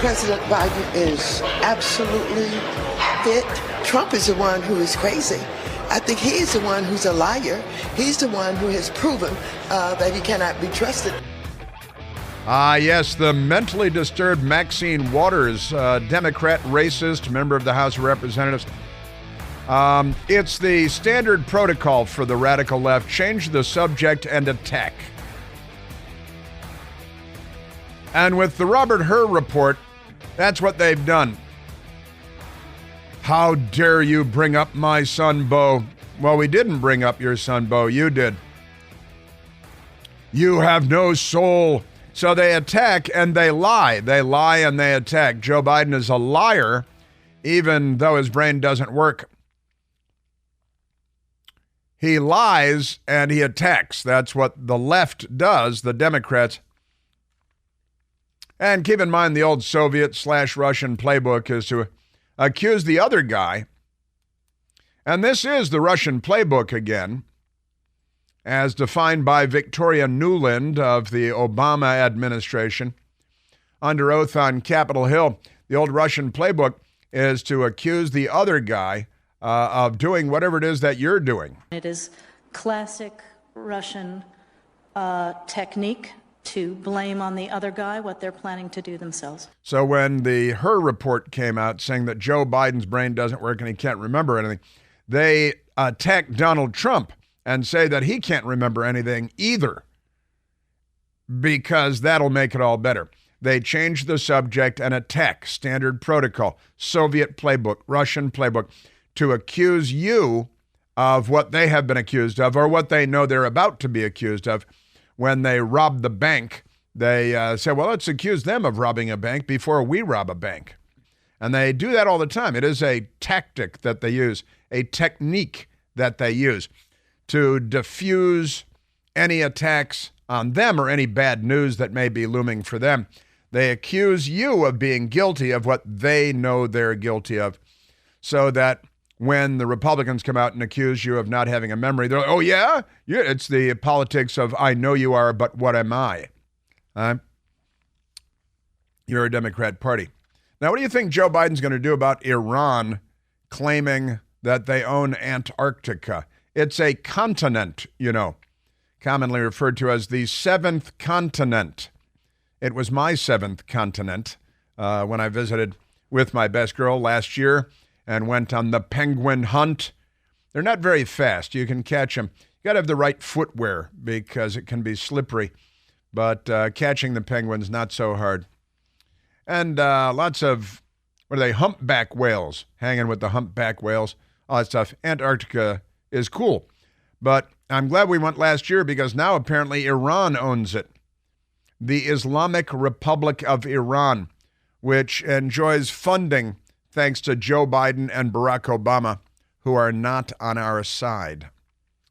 President Biden is absolutely fit. Trump is the one who is crazy. I think he is the one who's a liar. He's the one who has proven that he cannot be trusted. Yes, the mentally disturbed Maxine Waters, Democrat, racist, member of the House of Representatives. It's the standard protocol for the radical left. Change the subject and attack. And with the Robert Hur report, that's what they've done. How dare you bring up my son, Beau? Well, we didn't bring up your son, Beau. You did. You have no soul. So they attack and they lie. They lie and they attack. Joe Biden is a liar, even though his brain doesn't work. He lies and he attacks. That's what the left does, the Democrats. And keep in mind the old Soviet/Russian playbook is to accuse the other guy. And this is the Russian playbook again, as defined by Victoria Nuland of the Obama administration. Under oath on Capitol Hill, the old Russian playbook is to accuse the other guy of doing whatever it is that you're doing. It is classic Russian technique to blame on the other guy what they're planning to do themselves. So when the Hur report came out saying that Joe Biden's brain doesn't work and he can't remember anything, they attacked Donald Trump and say that he can't remember anything either, because that'll make it all better. They change the subject and attack standard protocol, Soviet playbook, Russian playbook, to accuse you of what they have been accused of or what they know they're about to be accused of. When they rob the bank, they say, well, let's accuse them of robbing a bank before we rob a bank. And they do that all the time. It is a tactic that they use, a technique that they use to diffuse any attacks on them or any bad news that may be looming for them. They accuse you of being guilty of what they know they're guilty of, so that when the Republicans come out and accuse you of not having a memory, they're like, oh, yeah? It's the politics of I know you are, but what am I? You're a Democrat Party. Now, what do you think Joe Biden's going to do about Iran claiming that they own Antarctica? It's a continent, you know, commonly referred to as the seventh continent. It was my seventh continent when I visited with my best girl last year and went on the penguin hunt. They're not very fast. You can catch them. You got to have the right footwear because it can be slippery. But catching the penguins, not so hard. And lots of, what are they, humpback whales, hanging with the humpback whales, all that stuff. Antarctica is cool. But I'm glad we went last year because now apparently Iran owns it. The Islamic Republic of Iran, which enjoys funding thanks to Joe Biden and Barack Obama, who are not on our side.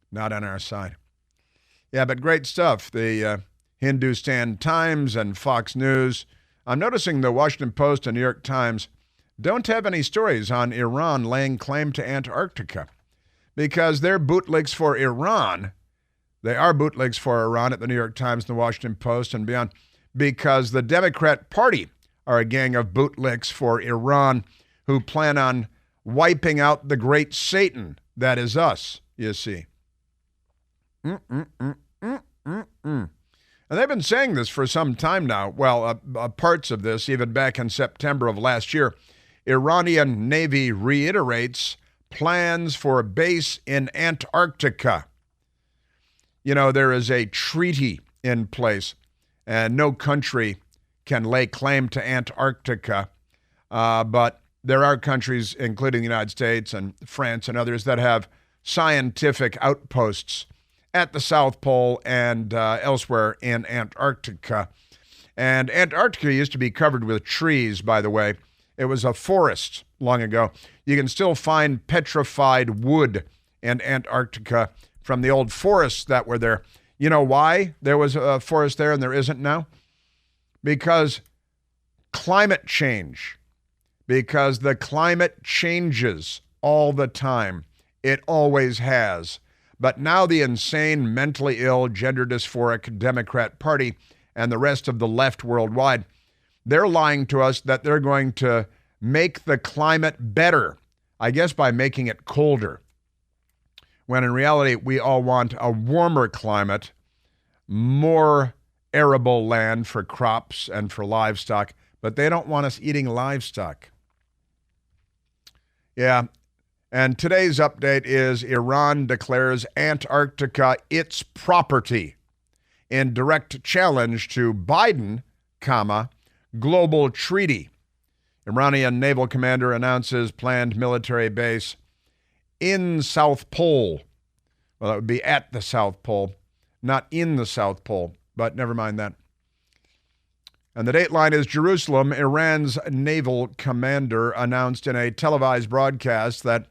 Not on our side. Yeah, but great stuff. The Hindustan Times and Fox News. I'm noticing the Washington Post and New York Times don't have any stories on Iran laying claim to Antarctica because they're bootlegs for Iran. They are bootlegs for Iran at the New York Times and the Washington Post and beyond because the Democrat Party are a gang of bootlegs for Iran who plan on wiping out the great Satan that is us, you see. And they've been saying this for some time now. Well, parts of this, even back in September of last year. Iranian Navy reiterates plans for a base in Antarctica. You know, there is a treaty in place, and no country can lay claim to Antarctica, but there are countries, including the United States and France and others, that have scientific outposts at the South Pole and elsewhere in Antarctica. And Antarctica used to be covered with trees, by the way. It was a forest long ago. You can still find petrified wood in Antarctica from the old forests that were there. You know why there was a forest there and there isn't now? Because climate change. Because the climate changes all the time. It always has. But now the insane, mentally ill, gender dysphoric Democrat Party and the rest of the left worldwide They're lying to us that they're going to make the climate better, I guess by making it colder. When in reality, we all want a warmer climate, more arable land for crops and for livestock, but they don't want us eating livestock. Yeah, and today's update is Iran declares Antarctica its property in direct challenge to Biden, global treaty. Iranian naval commander announces planned military base in South Pole. Well, that would be at the South Pole, not in the South Pole, but never mind that. And the dateline is Jerusalem. Iran's naval commander announced in a televised broadcast that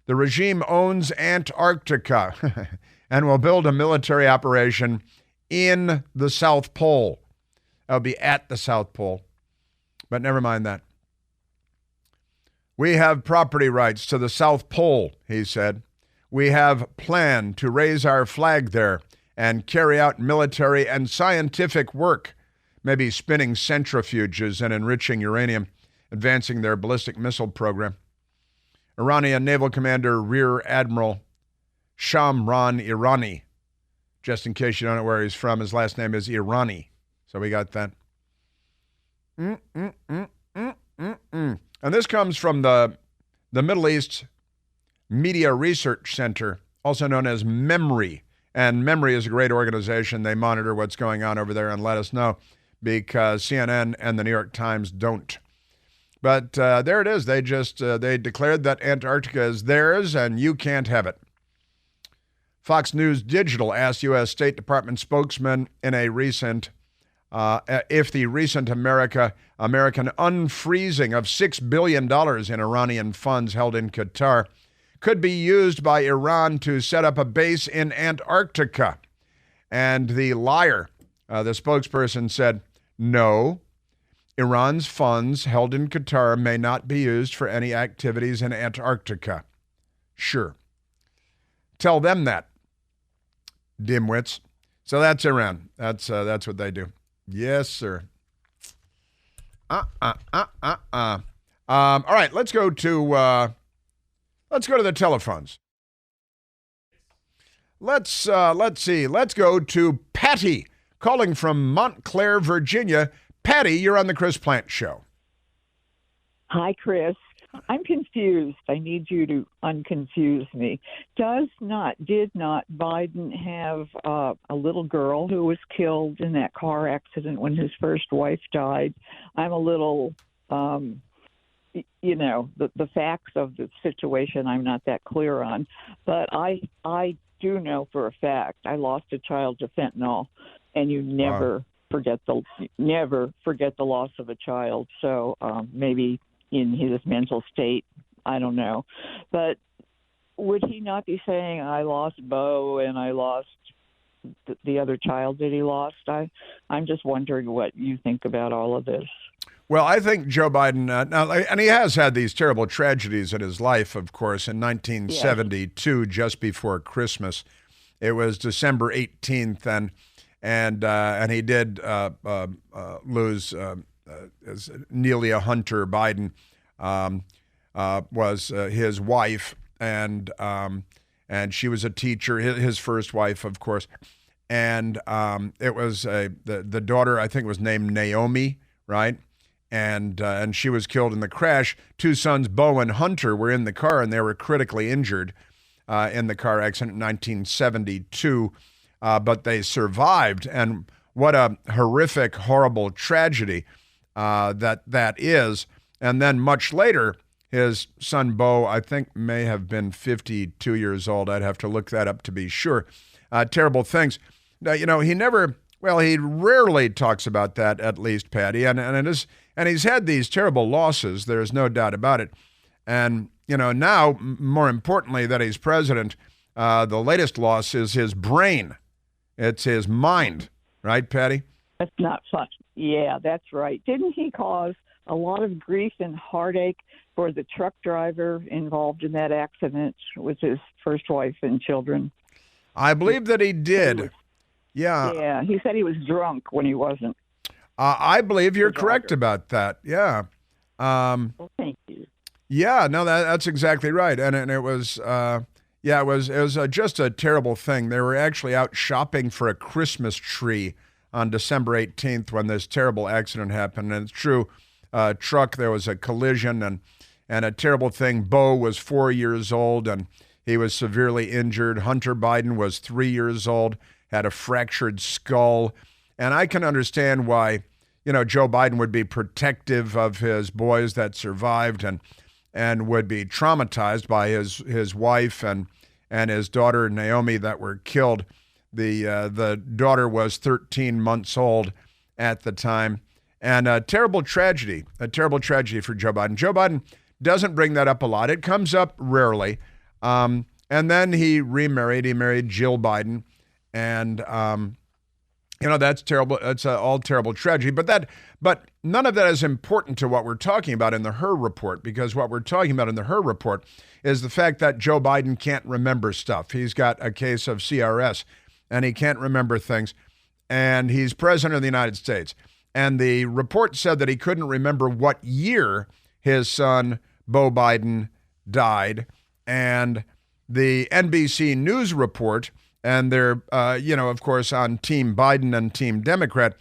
the regime owns Antarctica and will build a military operation in the South Pole. That would be at the South Pole, but never mind that. We have property rights to the South Pole, he said. We have planned to raise our flag there and carry out military and scientific work, maybe spinning centrifuges and enriching uranium, advancing their ballistic missile program. Iranian Naval Commander Rear Admiral Shamran Irani. Just in case you don't know where he's from, his last name is Irani. So we got that. And this comes from the Middle East Media Research Center, also known as MEMRI. And MEMRI is a great organization. They monitor what's going on over there and let us know, because CNN and the New York Times don't. But there it is. They declared that Antarctica is theirs and you can't have it. Fox News Digital asked U.S. State Department spokesman in a recent if the recent American unfreezing of $6 billion in Iranian funds held in Qatar could be used by Iran to set up a base in Antarctica. And the liar, the spokesperson, said, no, Iran's funds held in Qatar may not be used for any activities in Antarctica. Sure. Tell them that, dimwits. So that's Iran. That's what they do. Yes, sir. All right, let's go to the telephones. Let's see. Let's go to Patty calling from Montclair, Virginia. Patty, you're on the Chris Plant Show. Hi, Chris. I'm confused. I need you to unconfuse me. Did not Biden have a little girl who was killed in that car accident when his first wife died? I'm a little, the facts of the situation I'm not that clear on. But I do know for a fact I lost a child to fentanyl, and you never forget the loss of a child. So maybe in his mental state, I don't know. But would he not be saying, I lost Bo and I lost the other child that he lost? I'm just wondering what you think about all of this. Well, I think Joe Biden, and he has had these terrible tragedies in his life, of course. In 1972, just before Christmas, it was December 18th, and he did lose Nelia Hunter Biden was his wife, and she was a teacher, his first wife, of course, and it was the daughter, I think, was named Naomi, right? And she was killed in the crash. Two sons, Bo and Hunter, were in the car, and they were critically injured in the car accident in 1972, but they survived. And what a horrific, horrible tragedy that is. And then much later, his son Bo, I think, may have been 52 years old. I'd have to look that up to be sure. Terrible things. He rarely talks about that, at least, Patty. And he's had these terrible losses. There's no doubt about it. And, now, more importantly, that he's president, the latest loss is his brain. It's his mind. Right, Patty? That's not fun. Yeah, that's right. Didn't he cause a lot of grief and heartache for the truck driver involved in that accident with his first wife and children? I believe that he did. Yeah. Yeah, he said he was drunk when he wasn't. I believe you're Her correct daughter. about that. Yeah. Well, thank you. Yeah, no, that's exactly right. And it was, it was just a terrible thing. They were actually out shopping for a Christmas tree on December 18th when this terrible accident happened. And it's true, truck, there was a collision and a terrible thing. Bo was 4 years old and he was severely injured. Hunter Biden was 3 years old, had a fractured skull. And I can understand why, Joe Biden would be protective of his boys that survived and would be traumatized by his wife and his daughter Naomi that were killed. The daughter was 13 months old at the time, and a terrible tragedy for Joe Biden. Joe Biden doesn't bring that up a lot. It comes up rarely. And then he remarried. He married Jill Biden, and that's terrible. That's all terrible tragedy. But none of that is important to what we're talking about in the Her report, because what we're talking about in the Her report is the fact that Joe Biden can't remember stuff. He's got a case of CRS, and he can't remember things. And he's president of the United States. And the report said that he couldn't remember what year his son, Beau Biden, died. And the NBC News report, and they're, of course, on Team Biden and Team Democrat,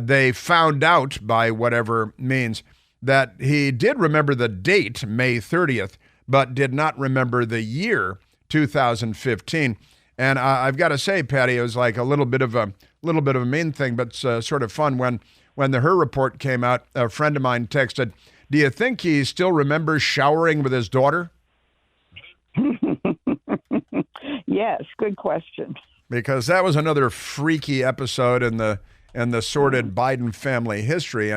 they found out by whatever means that he did remember the date, May 30th, but did not remember the year, 2015. And I've got to say, Patty, it was like a little bit of a mean thing, but sort of fun. When the Her report came out, a friend of mine texted, "Do you think he still remembers showering with his daughter?" Yes, good question. Because that was another freaky episode in the sordid Biden family history,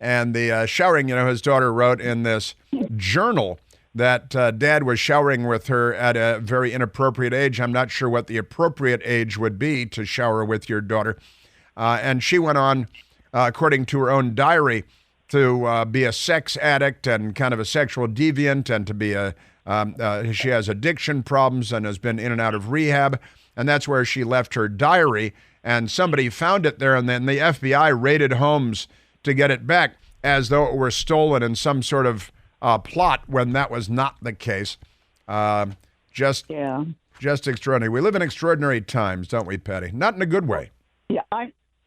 and the showering. His daughter wrote in this journal that Dad was showering with her at a very inappropriate age. I'm not sure what the appropriate age would be to shower with your daughter. And she went on, according to her own diary, to be a sex addict and kind of a sexual deviant, and to be she has addiction problems and has been in and out of rehab. And that's where she left her diary. And somebody found it there, and then the FBI raided homes to get it back as though it were stolen in some sort of plot, when that was not the case. Just extraordinary. We live in extraordinary times, don't we, Patty? Not in a good way. Yeah,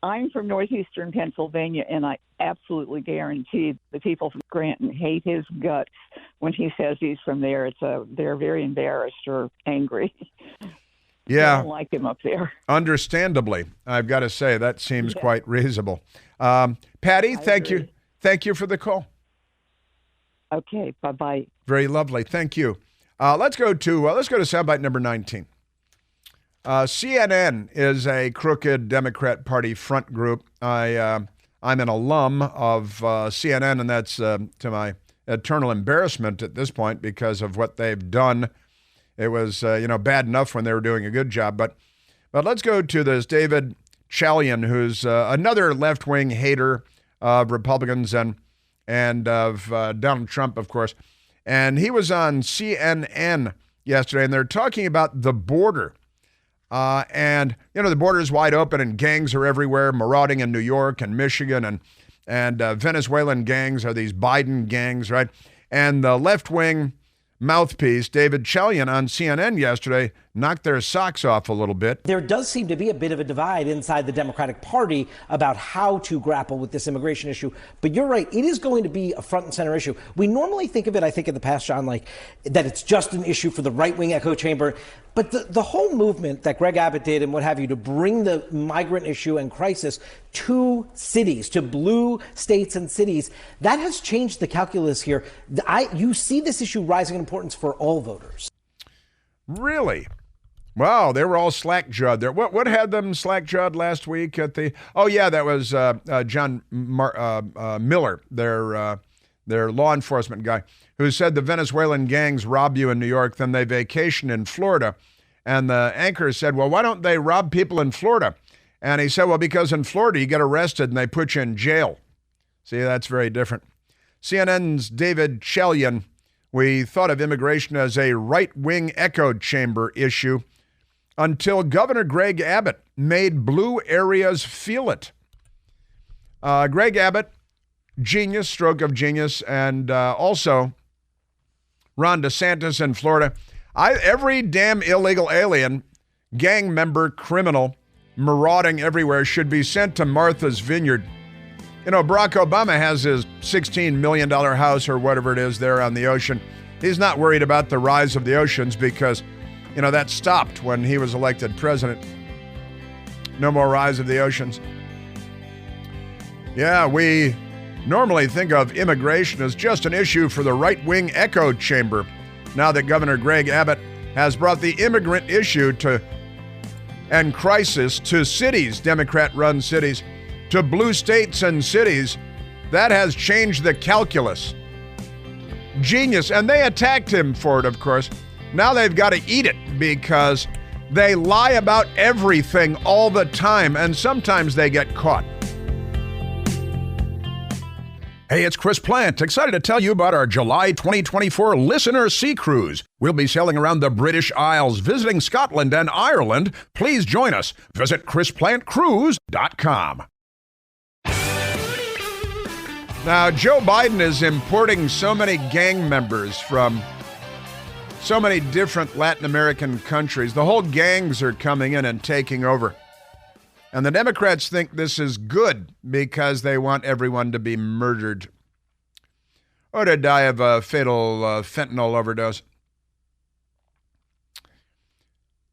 I'm from northeastern Pennsylvania, and I absolutely guarantee the people from Scranton hate his guts when he says he's from there. They're very embarrassed or angry. Yeah, I don't like him up there. Understandably, I've got to say that seems quite reasonable. Patty, thank you for the call. Okay, bye-bye. Very lovely. Thank you. Let's go to soundbite number 19. CNN is a crooked Democrat Party front group. I'm an alum of CNN, and that's to my eternal embarrassment at this point because of what they've done. It was bad enough when they were doing a good job, but let's go to this David Challian, who's another left-wing hater of Republicans and of Donald Trump, of course. And he was on CNN yesterday, and they're talking about the border. And the border is wide open, and gangs are everywhere, marauding in New York and Michigan, and Venezuelan gangs are these Biden gangs, right? And the left-wing mouthpiece, David Challian, on CNN yesterday, knocked their socks off a little bit. There does seem to be a bit of a divide inside the Democratic Party about how to grapple with this immigration issue. But you're right, it is going to be a front and center issue. We normally think of it, I think in the past, John, like that it's just an issue for the right-wing echo chamber. But the whole movement that Greg Abbott did and what have you to bring the migrant issue and crisis to cities, to blue states and cities, that has changed the calculus here. You see this issue rising in importance for all voters. Really? Wow, they were all slack-jawed there. What had them slack-jawed last week at the? Oh yeah, that was John Miller, their law enforcement guy, who said the Venezuelan gangs rob you in New York, then they vacation in Florida. And the anchor said, well, why don't they rob people in Florida? And he said, well, because in Florida you get arrested and they put you in jail. See, that's very different. CNN's David Challian, we thought of immigration as a right-wing echo chamber issue until Governor Greg Abbott made blue areas feel it. Greg Abbott, genius, stroke of genius, and also Ron DeSantis in Florida. Every damn illegal alien, gang member, criminal, marauding everywhere should be sent to Martha's Vineyard. You know, Barack Obama has his $16 million house or whatever it is there on the ocean. He's not worried about the rise of the oceans because, you know, that stopped when he was elected president. No more rise of the oceans. Yeah, we normally think of immigration as just an issue for the right-wing echo chamber. Now that Governor Greg Abbott has brought the immigrant issue and crisis to cities, Democrat-run cities, to blue states and cities, that has changed the calculus. Genius, and they attacked him for it, of course. Now they've got to eat it because they lie about everything all the time, and sometimes they get caught. Hey, it's Chris Plant, excited to tell you about our July 2024 Listener Sea Cruise. We'll be sailing around the British Isles, visiting Scotland and Ireland. Please join us. Visit ChrisPlantCruise.com. Now, Joe Biden is importing so many gang members from so many different Latin American countries. The whole gangs are coming in and taking over. And the Democrats think this is good because they want everyone to be murdered or to die of a fatal fentanyl overdose.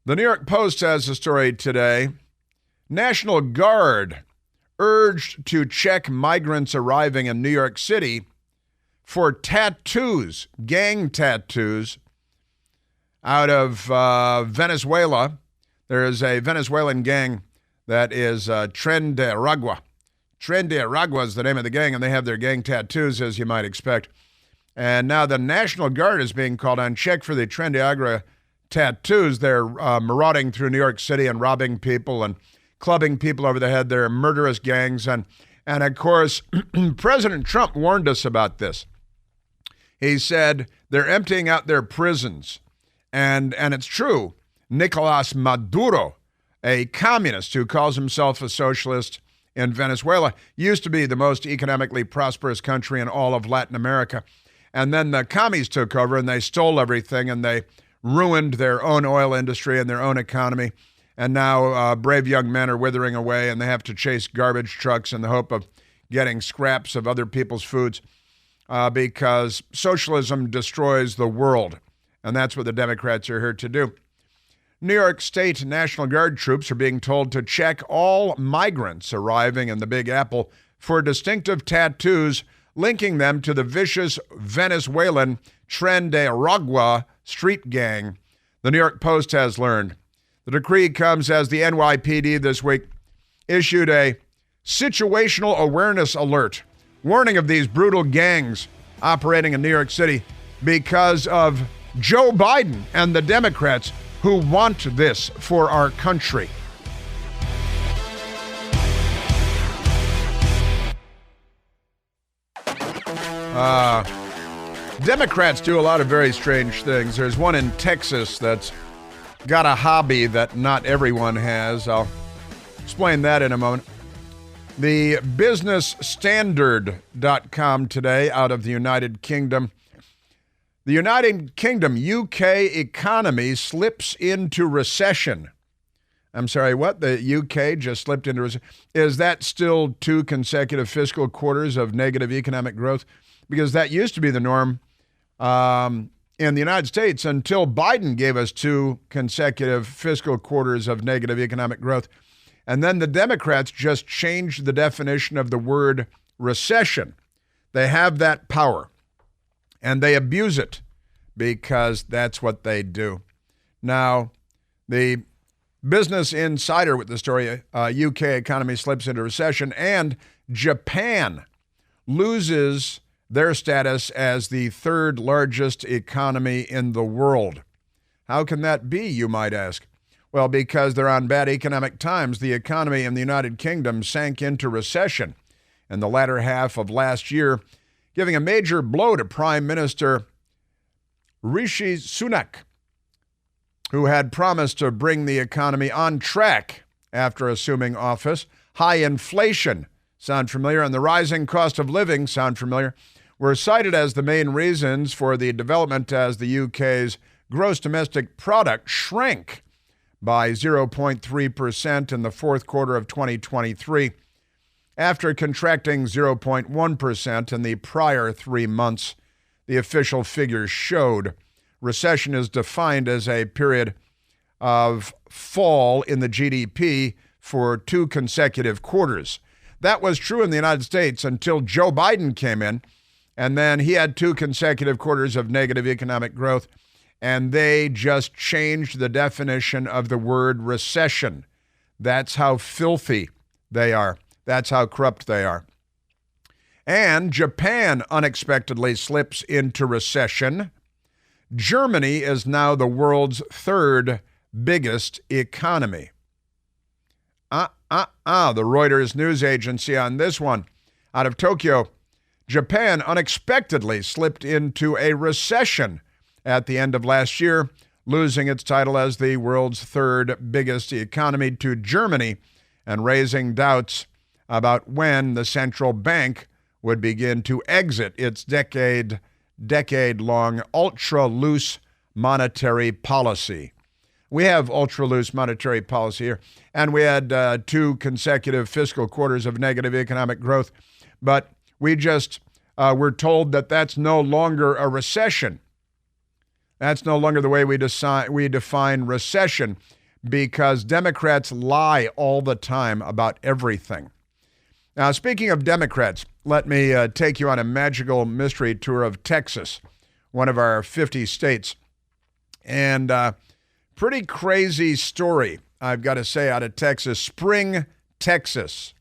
The New York Post has a story today. National Guard urged to check migrants arriving in New York City for tattoos, gang tattoos, out of Venezuela. There is a Venezuelan gang that is Tren de Aragua. Tren de Aragua is the name of the gang, and they have their gang tattoos, as you might expect. And now the National Guard is being called on. Check for the Tren de Aragua tattoos. They're marauding through New York City and robbing people and clubbing people over the head. They're murderous gangs. And of course, President Trump warned us about this. He said they're emptying out their prisons. And it's true. Nicolas Maduro, a communist who calls himself a socialist in Venezuela, used to be the most economically prosperous country in all of Latin America. And then the commies took over and they stole everything and they ruined their own oil industry and their own economy. And now brave young men are withering away and they have to chase garbage trucks in the hope of getting scraps of other people's foods because socialism destroys the world. And that's what the Democrats are here to do. New York State National Guard troops are being told to check all migrants arriving in the Big Apple for distinctive tattoos linking them to the vicious Venezuelan Tren de Aragua street gang, the New York Post has learned. The decree comes as the NYPD this week issued a situational awareness alert, warning of these brutal gangs operating in New York City because of Joe Biden and the Democrats who want this for our country. Democrats do a lot of very strange things. There's one in Texas that's got a hobby that not everyone has. I'll explain that in a moment. The businessstandard.com today out of the United Kingdom. The United Kingdom, UK economy slips into recession. I'm sorry, what? The UK just slipped into recession? Is that still 2 consecutive fiscal quarters of negative economic growth? Because that used to be the norm in the United States until Biden gave us 2 consecutive fiscal quarters of negative economic growth. And then the Democrats just changed the definition of the word recession. They have that power, and they abuse it because that's what they do. Now, the Business Insider with the story, UK economy slips into recession, and Japan loses their status as the 3rd largest economy in the world. How can that be, you might ask? Well, because they're on bad economic times. The economy in the United Kingdom sank into recession in the latter half of last year, giving a major blow to Prime Minister Rishi Sunak, who had promised to bring the economy on track after assuming office. High inflation Sound familiar? And the rising cost of living, sound familiar, were cited as the main reasons for the development as the UK's gross domestic product shrank by 0.3% in the fourth quarter of 2023, after contracting 0.1% in the prior 3 months, the official figures showed. Recession is defined as a period of fall in the GDP for 2 consecutive quarters. That was true in the United States until Joe Biden came in, and then he had 2 consecutive quarters of negative economic growth, and they just changed the definition of the word recession. That's how filthy they are. That's how corrupt they are. And Japan unexpectedly slips into recession. Germany is now the world's 3rd biggest economy. The Reuters news agency on this one. Out of Tokyo, Japan unexpectedly slipped into a recession at the end of last year, losing its title as the world's 3rd biggest economy to Germany and raising doubts about when the central bank would begin to exit its decade-long ultra-loose monetary policy. We have ultra-loose monetary policy here, and we had 2 consecutive fiscal quarters of negative economic growth, but we just were told that that's no longer a recession. That's no longer the way we define recession, because Democrats lie all the time about everything. Now, speaking of Democrats, let me take you on a magical mystery tour of Texas, one of our 50 states. And pretty crazy story, I've got to say, out of Texas. Spring, Texas.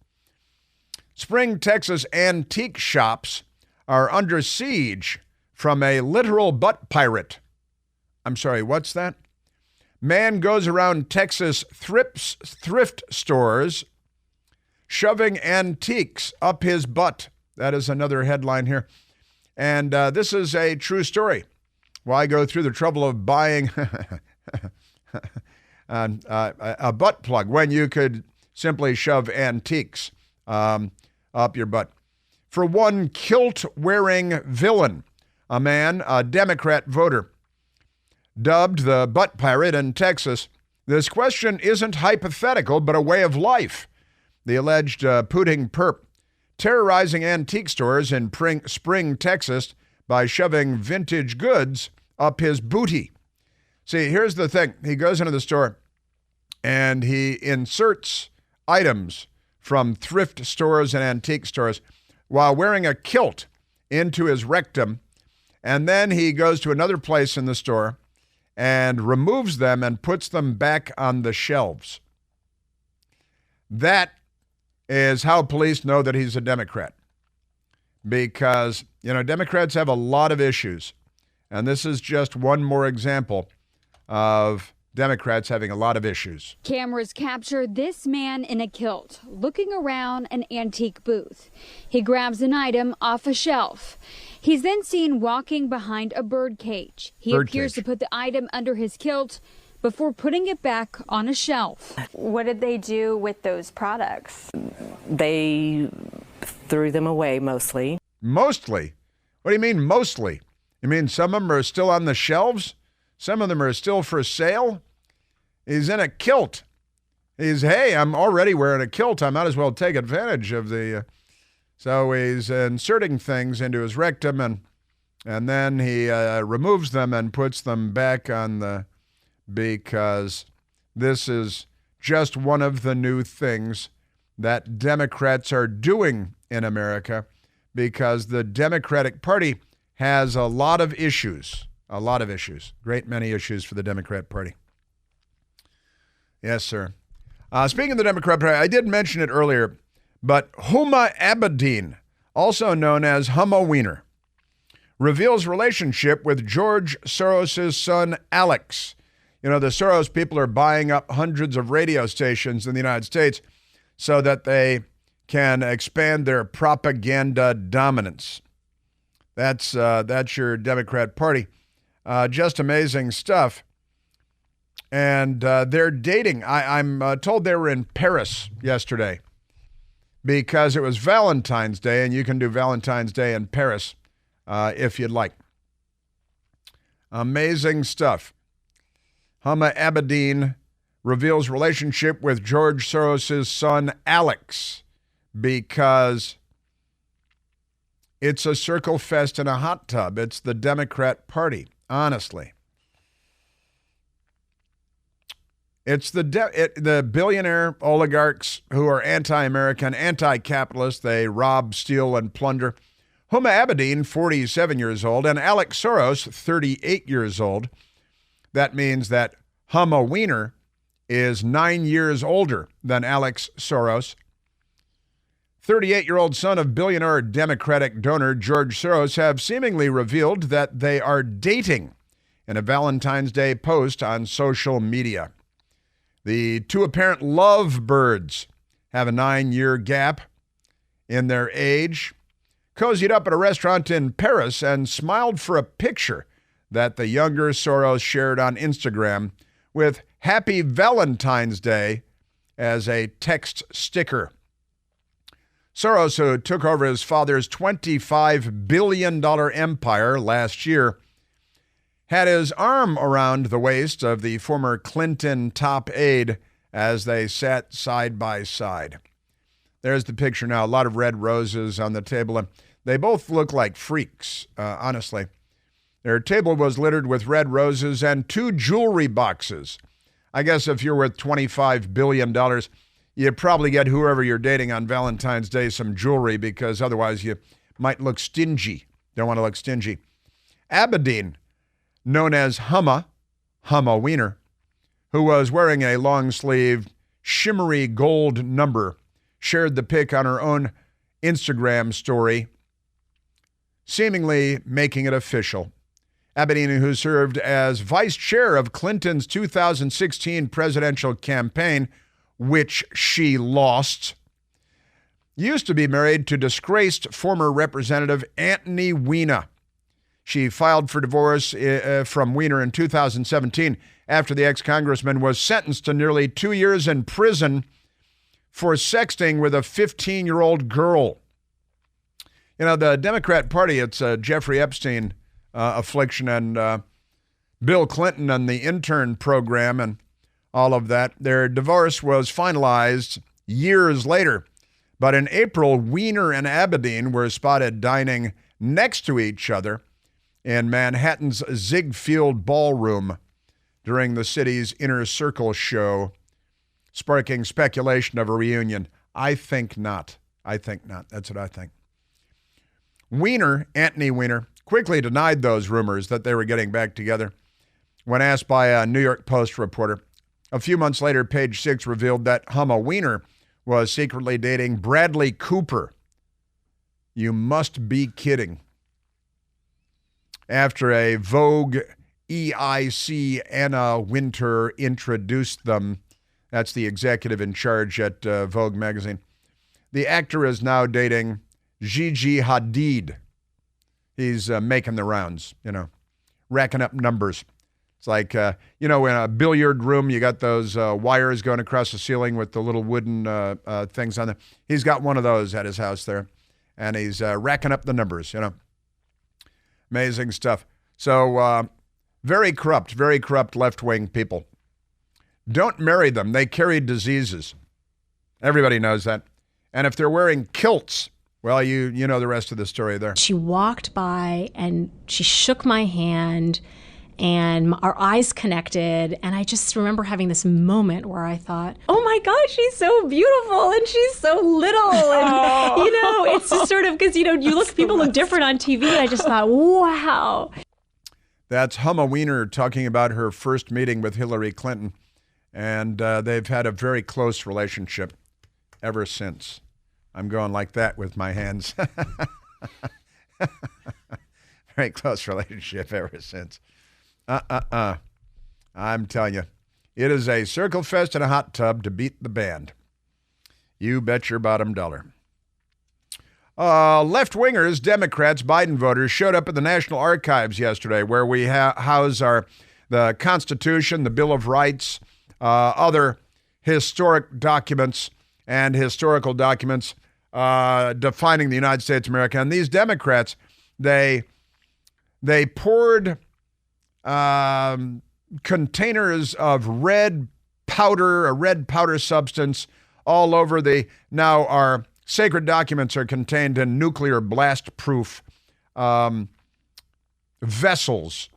Spring, Texas antique shops are under siege from a literal butt pirate. I'm sorry, what's that? Man goes around Texas thrift stores shoving antiques up his butt. That is another headline here. And this is a true story. Why go through the trouble of buying a butt plug when you could simply shove antiques up your butt? For one kilt-wearing villain, a man, a Democrat voter, dubbed the butt pirate in Texas, this question isn't hypothetical, but a way of life. The alleged pooting perp terrorizing antique stores in Spring, Texas by shoving vintage goods up his booty. See, here's the thing. He goes into the store and he inserts items from thrift stores and antique stores while wearing a kilt into his rectum. And then he goes to another place in the store and removes them and puts them back on the shelves. That is how police know that he's a Democrat. Because, Democrats have a lot of issues. And this is just one more example of Democrats having a lot of issues. Cameras capture this man in a kilt, looking around an antique booth. He grabs an item off a shelf. He's then seen walking behind a bird cage. He appears to put the item under his kilt before putting it back on a shelf. What did they do with those products? They threw them away mostly. Mostly? What do you mean mostly? You mean some of them are still on the shelves? Some of them are still for sale? He's in a kilt. Hey, I'm already wearing a kilt. I might as well take advantage of the... So he's inserting things into his rectum, and then he removes them and puts them back on the... Because this is just one of the new things that Democrats are doing in America, because the Democratic Party has a lot of issues. Great many issues for the Democrat Party. Yes, sir. Speaking of the Democrat Party, I did mention it earlier, but Huma Weiner, also known as Huma Weiner, reveals relationship with George Soros' son, Alex. The Soros people are buying up hundreds of radio stations in the United States so that they can expand their propaganda dominance. That's your Democrat Party. Just amazing stuff. And they're dating. I'm told they were in Paris yesterday because it was Valentine's Day, and you can do Valentine's Day in Paris if you'd like. Amazing stuff. Huma Weiner reveals relationship with George Soros' son, Alex, because it's a circle fest in a hot tub. It's the Democrat Party, honestly. It's the billionaire oligarchs who are anti-American, anti-capitalist. They rob, steal, and plunder. Huma Weiner, 47 years old, and Alex Soros, 38 years old. That means that Huma Weiner is 9 years older than Alex Soros. 38-year-old son of billionaire Democratic donor George Soros have seemingly revealed that they are dating in a Valentine's Day post on social media. The two apparent lovebirds have a 9-year gap in their age, cozied up at a restaurant in Paris, and smiled for a picture that the younger Soros shared on Instagram with Happy Valentine's Day as a text sticker. Soros, who took over his father's $25 billion empire last year, had his arm around the waist of the former Clinton top aide as they sat side by side. There's the picture now, a lot of red roses on the table. And they both look like freaks, honestly. Their table was littered with red roses and 2 jewelry boxes. I guess if you're worth $25 billion, you probably get whoever you're dating on Valentine's Day some jewelry, because otherwise you might look stingy. Don't want to look stingy. Abedin, known as Huma Weiner, who was wearing a long-sleeved, shimmery gold number, shared the pic on her own Instagram story, seemingly making it official. Abedin, who served as vice chair of Clinton's 2016 presidential campaign, which she lost, used to be married to disgraced former Representative Anthony Weiner. She filed for divorce from Weiner in 2017 after the ex-congressman was sentenced to nearly 2 years in prison for sexting with a 15-year-old girl. You know, the Democrat Party, it's Jeffrey Epstein affliction and Bill Clinton and the intern program and all of that. Their divorce was finalized years later. But in April, Weiner and Abedin were spotted dining next to each other in Manhattan's Ziegfeld Ballroom during the city's Inner Circle show, sparking speculation of a reunion. I think not. That's what I think. Anthony Weiner, quickly denied those rumors that they were getting back together when asked by a New York Post reporter. A few months later, Page Six revealed that Huma Weiner was secretly dating Bradley Cooper. You must be kidding. After a Vogue EIC Anna Wintour introduced them, that's the executive in charge at Vogue magazine, the actor is now dating Gigi Hadid. He's making the rounds, racking up numbers. It's like, in a billiard room, you got those wires going across the ceiling with the little wooden things on them. He's got one of those at his house there, and he's racking up the numbers, Amazing stuff. So very corrupt left-wing people. Don't marry them. They carry diseases. Everybody knows that. And if they're wearing kilts, well, you know the rest of the story there. She walked by and she shook my hand and our eyes connected. And I just remember having this moment where I thought, oh my gosh, she's so beautiful and she's so little. And, it's just sort of because, people look different on TV. And I just thought, wow. That's Huma Weiner talking about her first meeting with Hillary Clinton. And they've had a very close relationship ever since. I'm going like that with my hands. Very close relationship ever since. I'm telling you, it is a circle fest in a hot tub to beat the band. You bet your bottom dollar. Left-wingers, Democrats, Biden voters showed up at the National Archives yesterday, where we house the Constitution, the Bill of Rights, other historic documents and historical documents defining the United States of America. And these Democrats, they poured containers of red powder, a red powder substance, all over now our sacred documents are contained in nuclear blast-proof vessels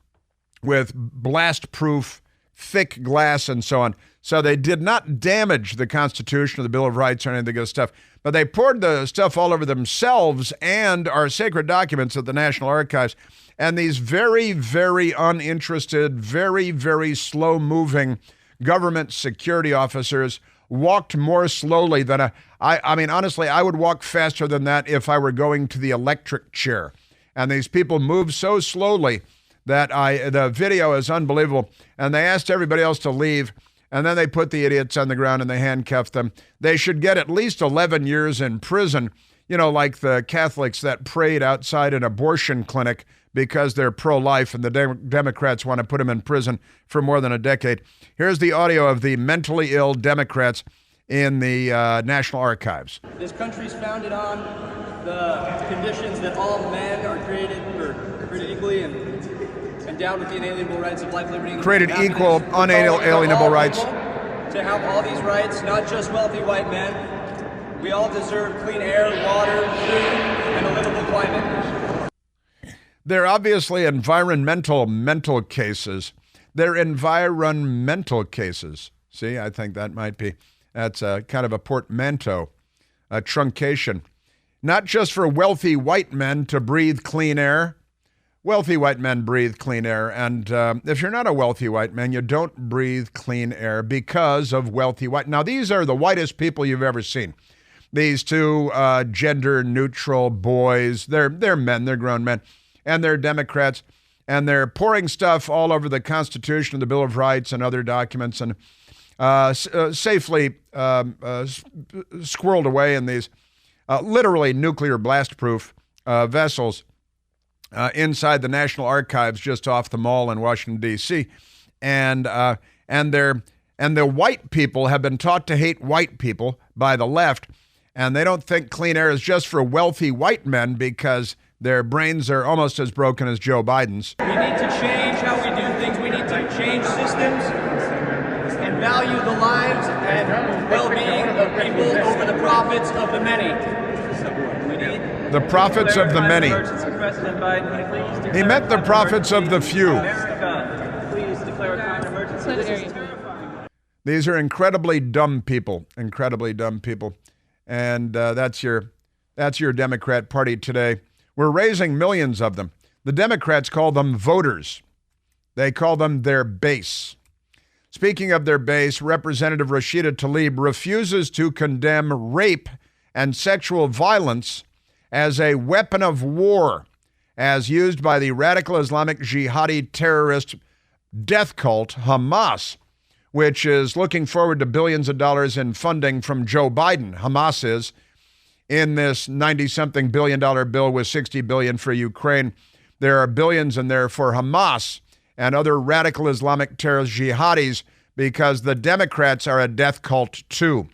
with blast-proof thick glass and so on. So they did not damage the Constitution or the Bill of Rights or any of the good stuff, but they poured the stuff all over themselves and our sacred documents at the National Archives. And these very, very uninterested, very, very slow-moving government security officers walked more slowly than I mean, honestly, I would walk faster than that if I were going to the electric chair. And these people moved so slowly that the video is unbelievable. And they asked everybody else to leave, and then they put the idiots on the ground and they handcuffed them. They should get at least 11 years in prison, like the Catholics that prayed outside an abortion clinic because they're pro-life, and the Democrats want to put them in prison for more than a decade. Here's the audio of the mentally ill Democrats in the National Archives. This country's founded on the conditions that all men are created equally and endowed with the inalienable rights of life, liberty, and created equal, unalienable rights. To have all these rights, not just wealthy white men. We all deserve clean air, water, food, and a livable climate. They're obviously mental cases. They're environmental cases. See, I think that's a kind of a portmanteau, a truncation. Not just for wealthy white men to breathe clean air. Wealthy white men breathe clean air. And if you're not a wealthy white man, you don't breathe clean air because of wealthy white. Now, these are the whitest people you've ever seen. These two gender-neutral boys, they're men, they're grown men. And they're Democrats, and they're pouring stuff all over the Constitution, the Bill of Rights, and other documents, and safely squirreled away in these literally nuclear blast-proof vessels inside the National Archives just off the mall in Washington, D.C. And the white people have been taught to hate white people by the left, and they don't think clean air is just for wealthy white men because their brains are almost as broken as Joe Biden's. We need to change how we do things. We need to change systems and value the lives and well-being of people over the profits of the many. The profits of the many. He meant the profits of the few. Please declare a kind emergency. This is terrifying. These are incredibly dumb people. And that's your Democrat Party today. We're raising millions of them. The Democrats call them voters. They call them their base. Speaking of their base, Representative Rashida Tlaib refuses to condemn rape and sexual violence as a weapon of war, as used by the radical Islamic jihadi terrorist death cult Hamas, which is looking forward to billions of dollars in funding from Joe Biden. Hamas is, in this $90-something billion bill with $60 billion for Ukraine. There are billions in there for Hamas and other radical Islamic terrorist jihadis because the Democrats are a death cult too.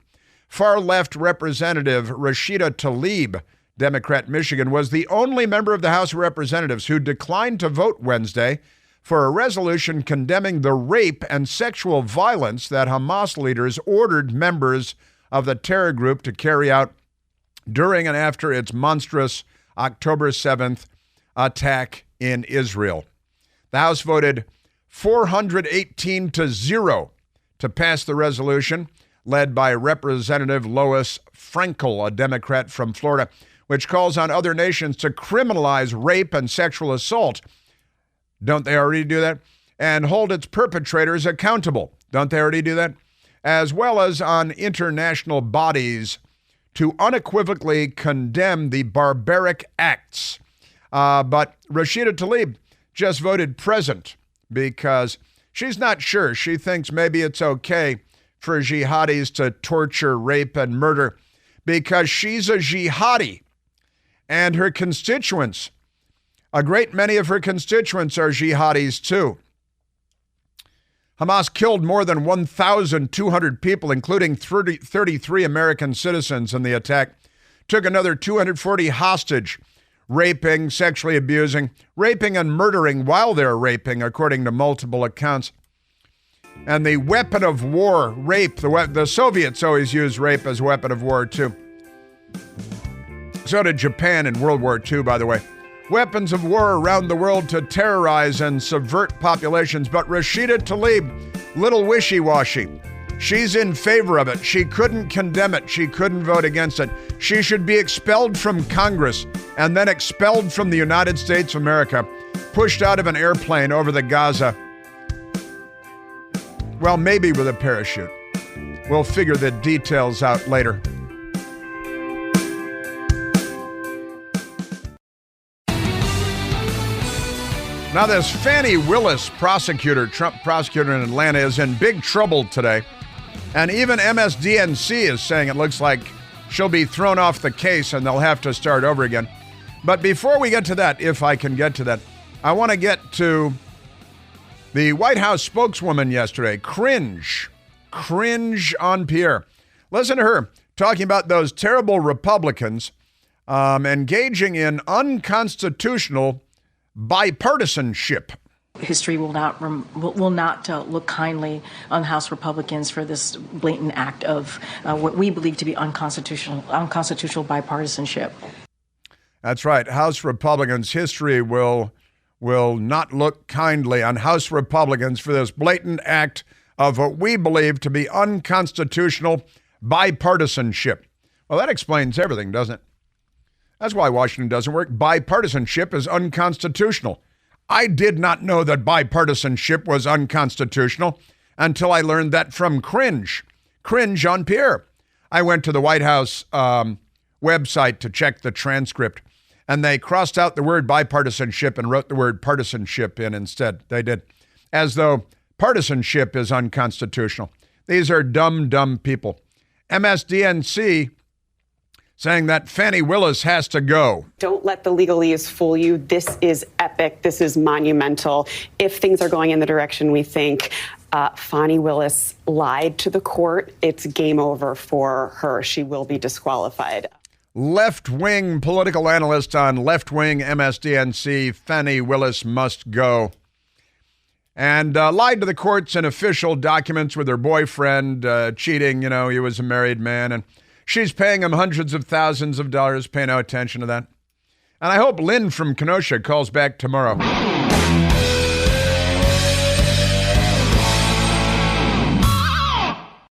Far-left Representative Rashida Tlaib, Democrat Michigan, was the only member of the House of Representatives who declined to vote Wednesday for a resolution condemning the rape and sexual violence that Hamas leaders ordered members of the terror group to carry out during and after its monstrous October 7th attack in Israel. The House voted 418-0 to pass the resolution, led by Representative Lois Frankel, a Democrat from Florida, which calls on other nations to criminalize rape and sexual assault. Don't they already do that? And hold its perpetrators accountable. Don't they already do that? As well as on international bodies to unequivocally condemn the barbaric acts. But Rashida Tlaib just voted present because she's not sure. She thinks maybe it's okay for jihadis to torture, rape, and murder because she's a jihadi. And her constituents, a great many of her constituents are jihadis too. Hamas killed more than 1,200 people, including 33 American citizens in the attack. took another 240 hostage, raping, sexually abusing, raping and murdering while they're raping, according to multiple accounts. And the weapon of war, rape, the Soviets always used rape as a weapon of war, too. So did Japan in World War II, by the way. Weapons of war around the world to terrorize and subvert populations. But Rashida Tlaib, little wishy-washy. She's in favor of it. She couldn't condemn it. She couldn't vote against it. She should be expelled from Congress and then expelled from the United States of America, pushed out of an airplane over the Gaza. Well, maybe with a parachute. We'll figure the details out later. Now, this Fani Willis prosecutor, Trump prosecutor in Atlanta, is in big trouble today. And even MSDNC is saying it looks like she'll be thrown off the case and they'll have to start over again. But before we get to that, if I can get to that, I want to get to the White House spokeswoman yesterday. Cringe on Pierre. Listen to her talking about those terrible Republicans engaging in unconstitutional bipartisanship. History will not look kindly on House Republicans for this blatant act of what we believe to be unconstitutional bipartisanship. That's right. House Republicans, history will not look kindly on House Republicans for this blatant act of what we believe to be unconstitutional bipartisanship. Well, that explains everything, doesn't it? That's why Washington doesn't work. Bipartisanship is unconstitutional. I did not know that bipartisanship was unconstitutional until I learned that from Cringe on Pierre. I went to the White House website to check the transcript, and they crossed out the word bipartisanship and wrote the word partisanship in instead. They did. As though partisanship is unconstitutional. These are dumb people. MSDNC saying that Fani Willis has to go. Don't let the legalese fool you. This is epic. This is monumental. If things are going in the direction we think, Fani Willis lied to the court. It's game over for her. She will be disqualified. Left-wing political analyst on left-wing MSDNC, Fani Willis must go. And lied to the courts in official documents with her boyfriend, cheating. You know, he was a married man, and she's paying him hundreds of thousands of dollars. Pay no attention to that. And I hope Lynn from Kenosha calls back tomorrow.